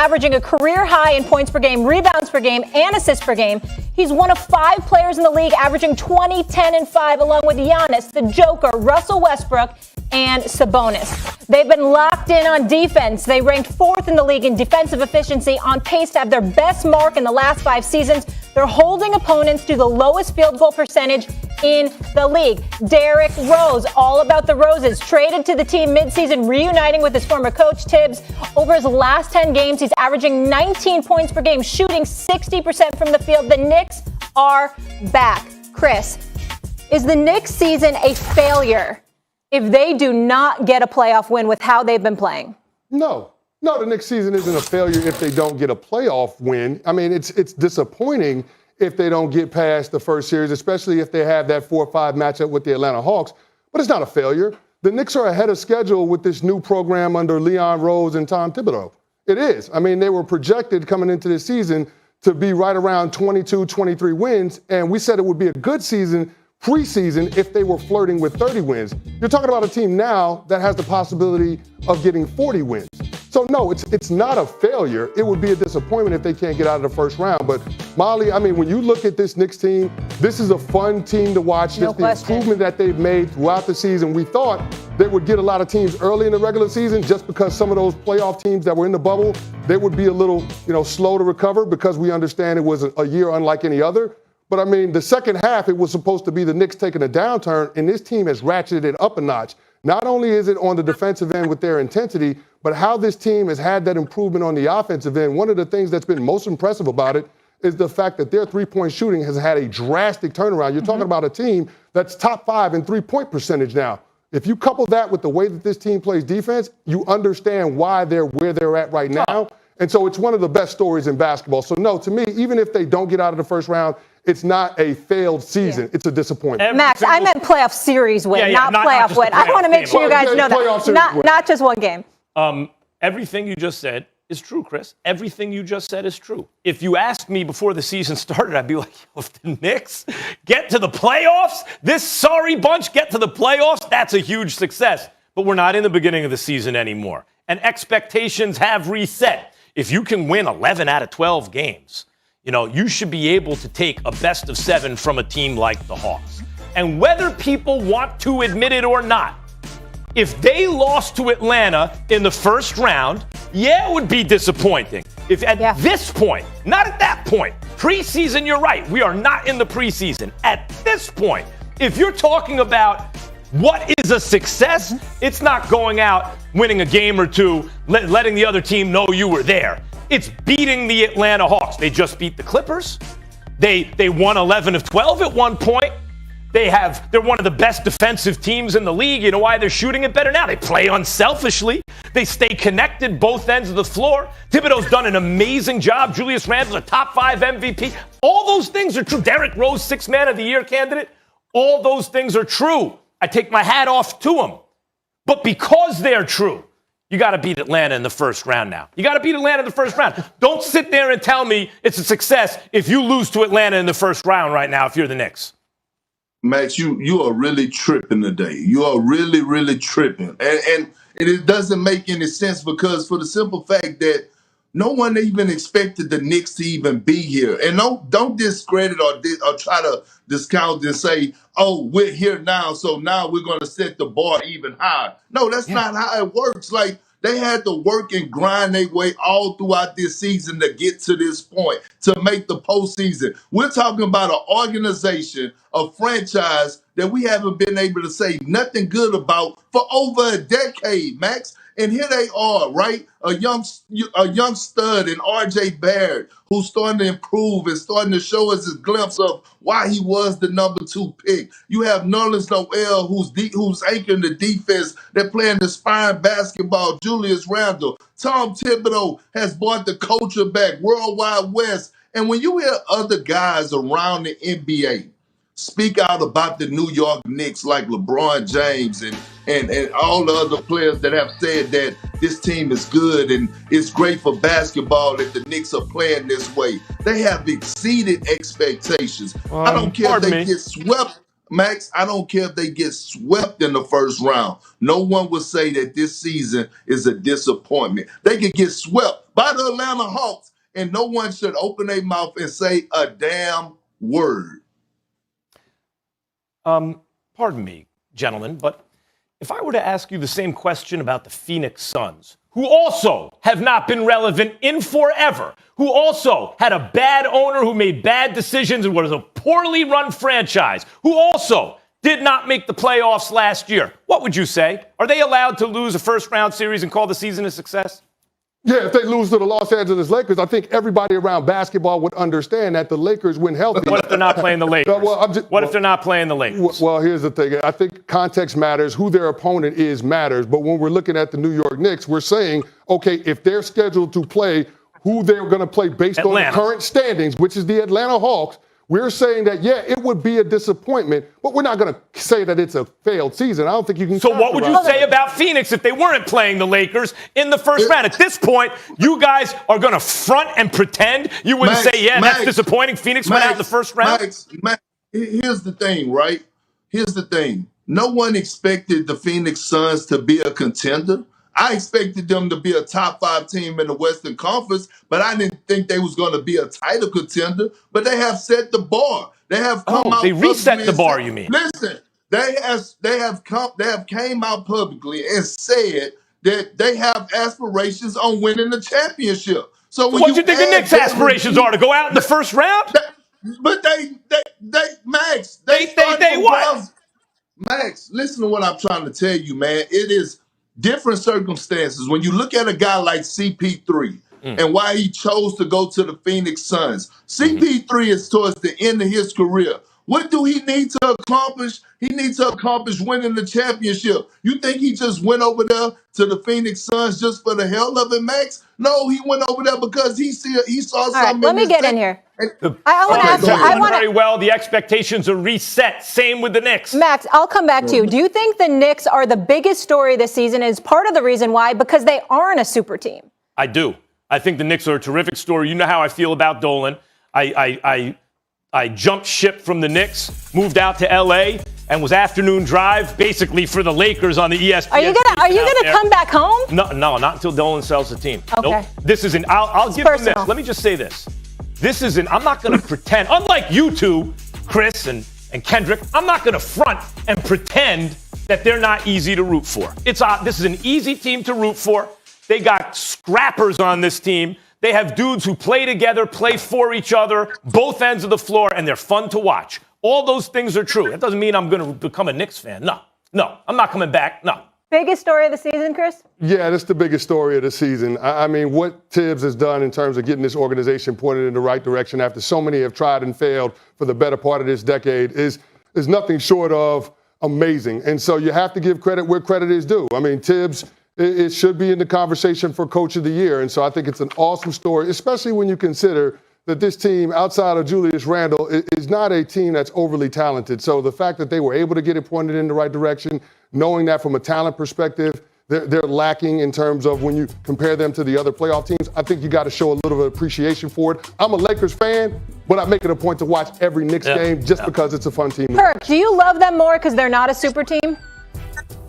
averaging a career high in points per game, rebounds per game, and assists per game. He's one of 5 players in the league averaging 20, 10, and 5, along with Giannis, the Joker, Russell Westbrook, and Sabonis. They've been locked in on defense. They ranked 4th in the league in defensive efficiency, on pace to have their best mark in the last 5 seasons. They're holding opponents to the lowest field goal percentage in the league. Derrick Rose, all about the Roses, traded to the team midseason, reuniting with his former coach Tibbs. Over his last 10 games, he's averaging 19 points per game, shooting 60% from the field. The Knicks are back. Chris, is the Knicks season a failure if they do not get a playoff win with how they've been playing? No, the Knicks season isn't a failure if they don't get a playoff win. I mean, it's disappointing if they don't get past the first series, especially if they have that 4-5 matchup with the Atlanta Hawks. But it's not a failure. The Knicks are ahead of schedule with this new program under Leon Rose and Tom Thibodeau. It is. I mean, they were projected coming into this season to be right around 22, 23 wins, and we said it would be a good season preseason if they were flirting with 30 wins. You're talking about a team now that has the possibility of getting 40 wins. So, no, it's not a failure. It would be a disappointment if they can't get out of the first round. But, Molly, I mean, when you look at this Knicks team, this is a fun team to watch. No Just the question. improvement that they've made throughout the season. We thought they would get a lot of teams early in the regular season just because some of those playoff teams that were in the bubble, they would be a little, slow to recover because we understand it was a year unlike any other. But, I mean, the second half, it was supposed to be the Knicks taking a downturn, and this team has ratcheted it up a notch. Not only is it on the defensive end with their intensity, but how this team has had that improvement on the offensive end. One of the things that's been most impressive about it is the fact that their three-point shooting has had a drastic turnaround. You're talking about a team that's top 5 in three-point percentage now. If you couple that with the way that this team plays defense, you understand why they're where they're at right now. And so it's one of the best stories in basketball. So, no, to me, even if they don't get out of the first round, it's not a failed season. It's a disappointment. Max, I meant playoff series win, not playoff win. I want to make sure you guys know that. Not just one game. Everything you just said is true, Chris. Everything you just said is true. If you asked me before the season started, I'd be like, if the Knicks get to the playoffs, this sorry bunch get to the playoffs, that's a huge success. But we're not in the beginning of the season anymore. And expectations have reset. If you can win 11 out of 12 games, you should be able to take a best of 7 from a team like the Hawks. And whether people want to admit it or not, if they lost to Atlanta in the first round, it would be disappointing. If at this point, not at that point, preseason, you're right, we are not in the preseason. At this point, if you're talking about what is a success, it's not going out, winning a game or two, letting the other team know you were there. It's beating the Atlanta Hawks. They just beat the Clippers. They won 11 of 12 at one point. They're one of the best defensive teams in the league. You know why they're shooting it better now? They play unselfishly. They stay connected both ends of the floor. Thibodeau's done an amazing job. Julius Randle's a top 5 MVP. All those things are true. Derrick Rose, 6th Man of the Year candidate. All those things are true. I take my hat off to them. But because they're true, you got to beat Atlanta in the first round now. You got to beat Atlanta in the first round. Don't sit there and tell me it's a success if you lose to Atlanta in the first round right now if you're the Knicks. Max, you are really tripping today. You are really, really tripping. And it doesn't make any sense because for the simple fact that no one even expected the Knicks to even be here. And don't discredit or try to discount and say, oh, we're here now, so now we're going to set the bar even higher. No, that's not how it works. Like, they had to work and grind their way all throughout this season to get to this point, to make the postseason. We're talking about an organization, a franchise that we haven't been able to say nothing good about for over a decade, Max. And here they are, right? A young stud in R.J. Barrett who's starting to improve and starting to show us a glimpse of why he was the number 2 pick. You have Nerlens Noel who's anchoring the defense. They're playing inspiring basketball. Julius Randle. Tom Thibodeau has brought the culture back. Worldwide West. And when you hear other guys around the NBA speak out about the New York Knicks like LeBron James and all the other players that have said that this team is good and it's great for basketball that the Knicks are playing this way. They have exceeded expectations. I don't care if they get swept. Max, I don't care if they get swept in the first round. No one will say that this season is a disappointment. They could get swept by the Atlanta Hawks, and no one should open their mouth and say a damn word. Pardon me, gentlemen, but if I were to ask you the same question about the Phoenix Suns, who also have not been relevant in forever, who also had a bad owner who made bad decisions and was a poorly run franchise, who also did not make the playoffs last year, what would you say? Are they allowed to lose a first-round series and call the season a success? Yeah, if they lose to the Los Angeles Lakers, I think everybody around basketball would understand that the Lakers, when healthy. What if they're not playing the Lakers? What if they're not playing the Lakers? Well, here's the thing. I think context matters. Who their opponent is matters. But when we're looking at the New York Knicks, we're saying, okay, if they're scheduled to play who they're going to play based on the current standings, which is the Atlanta Hawks, we're saying that, yeah, it would be a disappointment, but we're not going to say that it's a failed season. I don't think you can. So what would you say about Phoenix if they weren't playing the Lakers in the first round? At this point, you guys are going to front and pretend? You wouldn't say, yeah, that's disappointing. Phoenix went out in the first round? Max, here's the thing, right? Here's the thing. No one expected the Phoenix Suns to be a contender. I expected them to be a top 5 team in the Western Conference, but I didn't think they was going to be a title contender. But they have set the bar. They have come out. They reset the bar. You mean? Listen, they have came out publicly and said that they have aspirations on winning the championship. So what do you think the Knicks' aspirations are, to go out in the first round? But Max, they what? Max, listen to what I'm trying to tell you, man. It is different circumstances. When you look at a guy like CP3 and why he chose to go to the Phoenix Suns, CP3 is towards the end of his career. What do he need to accomplish? He needs to accomplish winning the championship. You think he just went over there to the Phoenix Suns just for the hell of it, Max? No, he went over there because he saw something. All right, let me get in here. I want to ask you. I want very well. The expectations are reset. Same with the Knicks. Max, I'll come back to you. Do you think the Knicks are the biggest story this season? Is part of the reason why? Because they aren't a super team. I do. I think the Knicks are a terrific story. You know how I feel about Dolan. I jumped ship from the Knicks, moved out to L.A., and was afternoon drive basically for the Lakers on the ESPN. Are you gonna come back home? No, not until Dolan sells the team. Okay. Nope. This is I'll give them this. Let me just say this. I'm not going to pretend, unlike you two, Chris and Kendrick, I'm not going to front and pretend that they're not easy to root for. This is an easy team to root for. They got scrappers on this team. They have dudes who play together, play for each other, both ends of the floor, and they're fun to watch. All those things are true. That doesn't mean I'm going to become a Knicks fan. No, I'm not coming back. No. Biggest story of the season, Chris? Yeah, that's the biggest story of the season. I mean, what Tibbs has done in terms of getting this organization pointed in the right direction after so many have tried and failed for the better part of this decade is nothing short of amazing. And so you have to give credit where credit is due. I mean, Tibbs, it should be in the conversation for Coach of the Year. And so I think it's an awesome story, especially when you consider that this team, outside of Julius Randle, is not a team that's overly talented. So the fact that they were able to get it pointed in the right direction, knowing that from a talent perspective, they're lacking in terms of when you compare them to the other playoff teams, I think you got to show a little bit of appreciation for it. I'm a Lakers fan, but I make it a point to watch every Knicks game just because it's a fun team. Kirk, do you love them more because they're not a super team?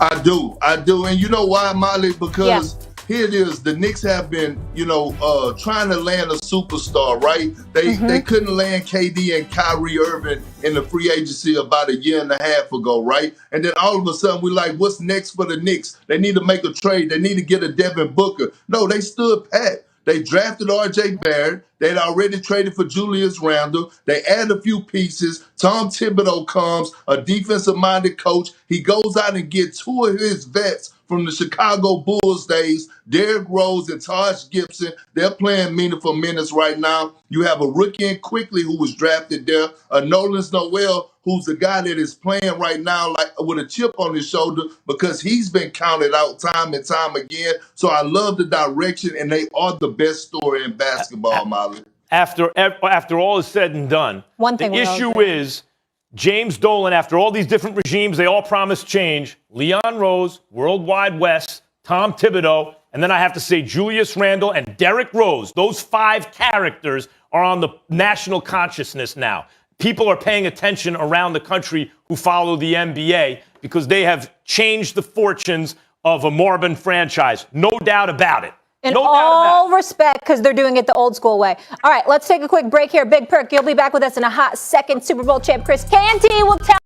I do. And you know why, Molly? Because here it is. The Knicks have been, trying to land a superstar, right? They couldn't land KD and Kyrie Irving in the free agency about a year and a half ago, right? And then all of a sudden we're like, what's next for the Knicks? They need to make a trade. They need to get a Devin Booker. No, they stood pat. They drafted R.J. Barrett. They'd already traded for Julius Randle. They add a few pieces. Tom Thibodeau comes, a defensive-minded coach. He goes out and gets 2 of his vets from the Chicago Bulls days, Derrick Rose and Taj Gibson. They're playing meaningful minutes right now. You have a rookie in Quickly who was drafted there, a Nolan Noel, who's the guy that is playing right now like with a chip on his shoulder because he's been counted out time and time again. So I love the direction, and they are the best story in basketball, Molly. After all is said and done, the issue is James Dolan, after all these different regimes, they all promised change. Leon Rose, World Wide West, Tom Thibodeau, and then I have to say Julius Randle and Derrick Rose. Those 5 characters are on the national consciousness now. people are paying attention around the country who follow the NBA because they have changed the fortunes of a Marvin franchise. No doubt about it. In no all respect, because they're doing it the old school way. All right, let's take a quick break here. Big Perk, you'll be back with us in a hot second. Super Bowl champ Chris Canty will tell